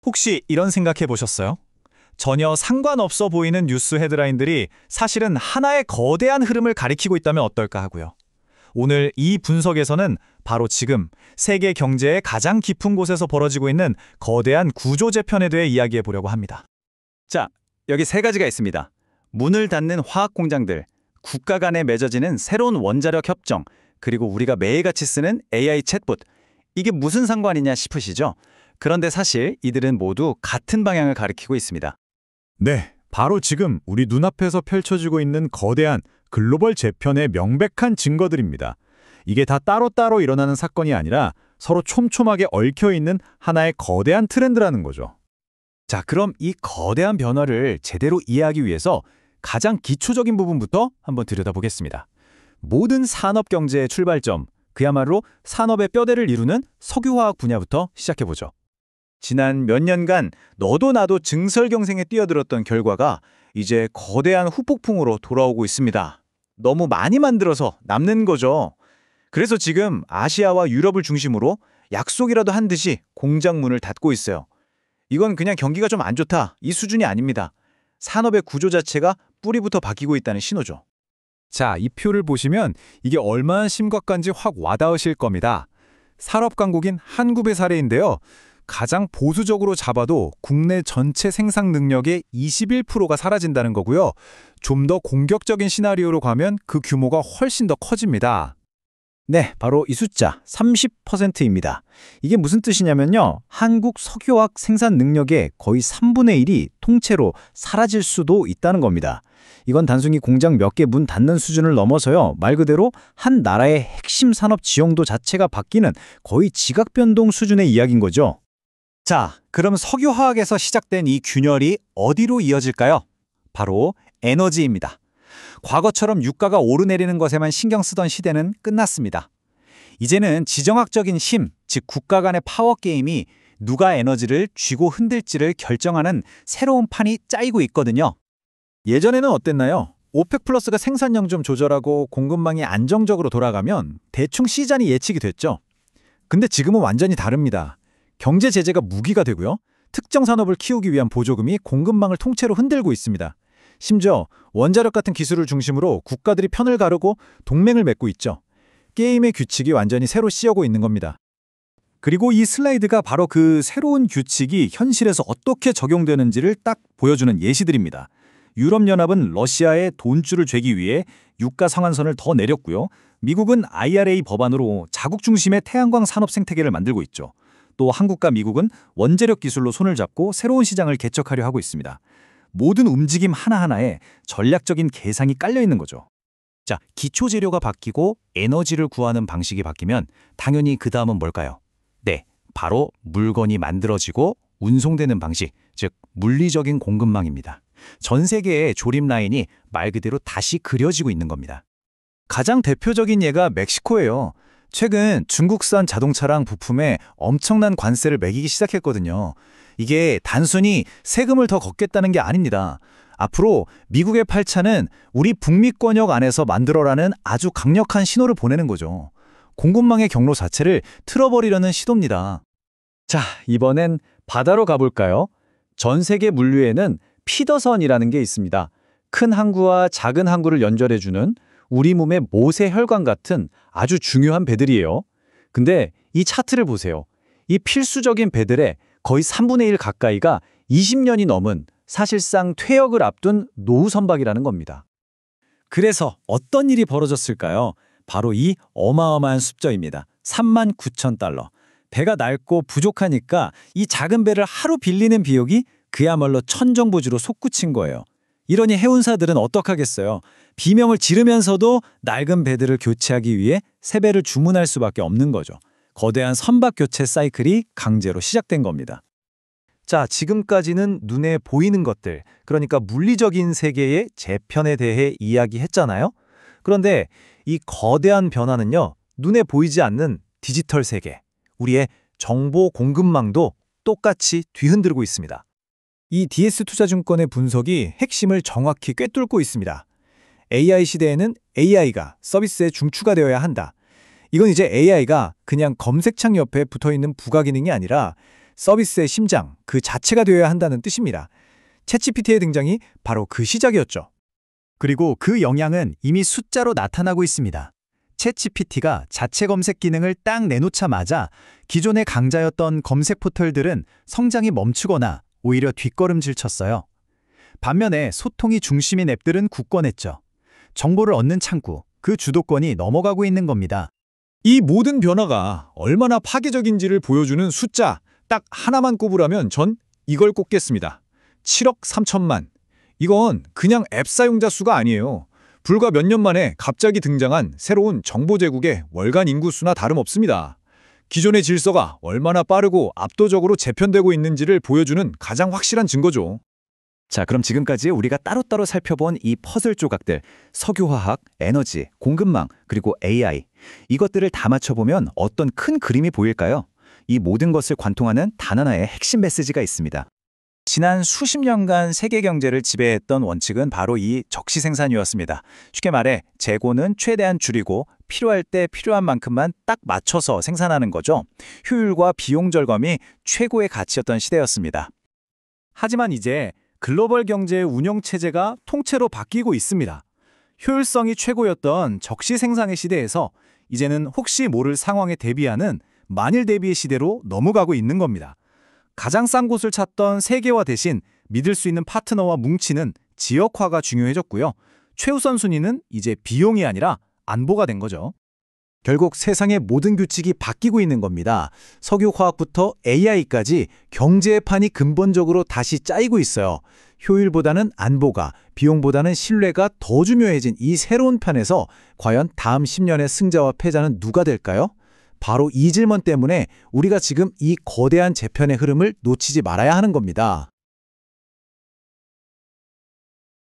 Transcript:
혹시 이런 생각해 보셨어요? 전혀 상관없어 보이는 뉴스 헤드라인들이 사실은 하나의 거대한 흐름을 가리키고 있다면 어떨까 하고요. 오늘 이 분석에서는 바로 지금 세계 경제의 가장 깊은 곳에서 벌어지고 있는 거대한 구조 재편에 대해 이야기해 보려고 합니다. 자, 여기 세 가지가 있습니다. 문을 닫는 화학 공장들, 국가 간에 맺어지는 새로운 원자력 협정, 그리고 우리가 매일같이 쓰는 AI 챗봇. 이게 무슨 상관이냐 싶으시죠? 그런데 사실 이들은 모두 같은 방향을 가리키고 있습니다. 네, 바로 지금 우리 눈앞에서 펼쳐지고 있는 거대한 글로벌 재편의 명백한 증거들입니다. 이게 다 따로따로 일어나는 사건이 아니라 서로 촘촘하게 얽혀있는 하나의 거대한 트렌드라는 거죠. 자, 그럼 이 거대한 변화를 제대로 이해하기 위해서 가장 기초적인 부분부터 한번 들여다보겠습니다. 모든 산업 경제의 출발점, 그야말로 산업의 뼈대를 이루는 석유화학 분야부터 시작해보죠. 지난 몇 년간 너도 나도 증설경생에 뛰어들었던 결과가 이제 거대한 후폭풍으로 돌아오고 있습니다. 너무 많이 만들어서 남는 거죠. 그래서 지금 아시아와 유럽을 중심으로 약속이라도 한 듯이 공장 문을 닫고 있어요. 이건 그냥 경기가 좀 안 좋다, 이 수준이 아닙니다. 산업의 구조 자체가 뿌리부터 바뀌고 있다는 신호죠. 자, 이 표를 보시면 이게 얼마나 심각한지 확 와닿으실 겁니다. 산업 강국인 한국의 사례인데요. 가장 보수적으로 잡아도 국내 전체 생산 능력의 21%가 사라진다는 거고요. 좀 더 공격적인 시나리오로 가면 그 규모가 훨씬 더 커집니다. 네, 바로 이 숫자 30%입니다. 이게 무슨 뜻이냐면요. 한국 석유화학 생산 능력의 거의 3분의 1이 통째로 사라질 수도 있다는 겁니다. 이건 단순히 공장 몇 개 문 닫는 수준을 넘어서요. 말 그대로 한 나라의 핵심 산업 지형도 자체가 바뀌는 거의 지각 변동 수준의 이야기인 거죠. 자, 그럼 석유화학에서 시작된 이 균열이 어디로 이어질까요? 바로 에너지입니다. 과거처럼 유가가 오르내리는 것에만 신경 쓰던 시대는 끝났습니다. 이제는 지정학적인 힘, 즉 국가 간의 파워 게임이 누가 에너지를 쥐고 흔들지를 결정하는 새로운 판이 짜이고 있거든요. 예전에는 어땠나요? 오펙 플러스가 생산량 좀 조절하고 공급망이 안정적으로 돌아가면 대충 시장이 예측이 됐죠. 근데 지금은 완전히 다릅니다. 경제 제재가 무기가 되고요. 특정 산업을 키우기 위한 보조금이 공급망을 통째로 흔들고 있습니다. 심지어 원자력 같은 기술을 중심으로 국가들이 편을 가르고 동맹을 맺고 있죠. 게임의 규칙이 완전히 새로 씌어고 있는 겁니다. 그리고 이 슬라이드가 바로 그 새로운 규칙이 현실에서 어떻게 적용되는지를 딱 보여주는 예시들입니다. 유럽연합은 러시아에 돈줄을 죄기 위해 유가 상한선을 더 내렸고요. 미국은 IRA 법안으로 자국 중심의 태양광 산업 생태계를 만들고 있죠. 또 한국과 미국은 원자력 기술로 손을 잡고 새로운 시장을 개척하려 하고 있습니다. 모든 움직임 하나하나에 전략적인 계산이 깔려 있는 거죠. 자, 기초 재료가 바뀌고 에너지를 구하는 방식이 바뀌면 당연히 그 다음은 뭘까요? 네, 바로 물건이 만들어지고 운송되는 방식, 즉 물리적인 공급망입니다. 전 세계의 조립 라인이 말 그대로 다시 그려지고 있는 겁니다. 가장 대표적인 예가 멕시코예요. 최근 중국산 자동차랑 부품에 엄청난 관세를 매기기 시작했거든요. 이게 단순히 세금을 더 걷겠다는 게 아닙니다. 앞으로 미국의 팔차는 우리 북미권역 안에서 만들어라는 아주 강력한 신호를 보내는 거죠. 공급망의 경로 자체를 틀어버리려는 시도입니다. 자, 이번엔 바다로 가볼까요? 전 세계 물류에는 피더선이라는 게 있습니다. 큰 항구와 작은 항구를 연결해주는 우리 몸의 모세혈관 같은 아주 중요한 배들이에요. 근데 이 차트를 보세요. 이 필수적인 배들의 거의 3분의 1 가까이가 20년이 넘은 사실상 퇴역을 앞둔 노후 선박이라는 겁니다. 그래서 어떤 일이 벌어졌을까요? 바로 이 어마어마한 숫자입니다. 39,000달러. 배가 낡고 부족하니까 이 작은 배를 하루 빌리는 비용이 그야말로 천정부지로 솟구친 거예요. 이러니 해운사들은 어떡하겠어요? 비명을 지르면서도 낡은 배들을 교체하기 위해 새 배를 주문할 수밖에 없는 거죠. 거대한 선박 교체 사이클이 강제로 시작된 겁니다. 자, 지금까지는 눈에 보이는 것들, 그러니까 물리적인 세계의 재편에 대해 이야기했잖아요. 그런데 이 거대한 변화는요, 눈에 보이지 않는 디지털 세계, 우리의 정보 공급망도 똑같이 뒤흔들고 있습니다. 이 DS투자증권의 분석이 핵심을 정확히 꿰뚫고 있습니다. AI 시대에는 AI가 서비스에 중추가 되어야 한다. 이건 이제 AI가 그냥 검색창 옆에 붙어있는 부가 기능이 아니라 서비스의 심장, 그 자체가 되어야 한다는 뜻입니다. 챗GPT의 등장이 바로 그 시작이었죠. 그리고 그 영향은 이미 숫자로 나타나고 있습니다. 챗GPT가 자체 검색 기능을 딱 내놓자마자 기존의 강자였던 검색 포털들은 성장이 멈추거나 오히려 뒷걸음질 쳤어요. 반면에 소통이 중심인 앱들은 굳건했죠. 정보를 얻는 창구, 그 주도권이 넘어가고 있는 겁니다. 이 모든 변화가 얼마나 파괴적인지를 보여주는 숫자 딱 하나만 꼽으라면 전 이걸 꼽겠습니다. 7억 3천만. 이건 그냥 앱 사용자 수가 아니에요. 불과 몇 년 만에 갑자기 등장한 새로운 정보 제국의 월간 인구 수나 다름없습니다. 기존의 질서가 얼마나 빠르고 압도적으로 재편되고 있는지를 보여주는 가장 확실한 증거죠. 자, 그럼 지금까지 우리가 따로따로 살펴본 이 퍼즐 조각들, 석유화학, 에너지, 공급망, 그리고 AI, 이것들을 다 맞춰보면 어떤 큰 그림이 보일까요? 이 모든 것을 관통하는 단 하나의 핵심 메시지가 있습니다. 지난 수십 년간 세계 경제를 지배했던 원칙은 바로 이 적시 생산이었습니다. 쉽게 말해 재고는 최대한 줄이고 필요할 때 필요한 만큼만 딱 맞춰서 생산하는 거죠. 효율과 비용 절감이 최고의 가치였던 시대였습니다. 하지만 이제 글로벌 경제의 운영 체제가 통째로 바뀌고 있습니다. 효율성이 최고였던 적시 생산의 시대에서 이제는 혹시 모를 상황에 대비하는 만일 대비의 시대로 넘어가고 있는 겁니다. 가장 싼 곳을 찾던 세계화 대신 믿을 수 있는 파트너와 뭉치는 지역화가 중요해졌고요. 최우선 순위는 이제 비용이 아니라 안보가 된 거죠. 결국 세상의 모든 규칙이 바뀌고 있는 겁니다. 석유화학부터 AI까지 경제의 판이 근본적으로 다시 짜이고 있어요. 효율보다는 안보가, 비용보다는 신뢰가 더 중요해진 이 새로운 판에서 과연 다음 10년의 승자와 패자는 누가 될까요? 바로 이 질문 때문에 우리가 지금 이 거대한 재편의 흐름을 놓치지 말아야 하는 겁니다.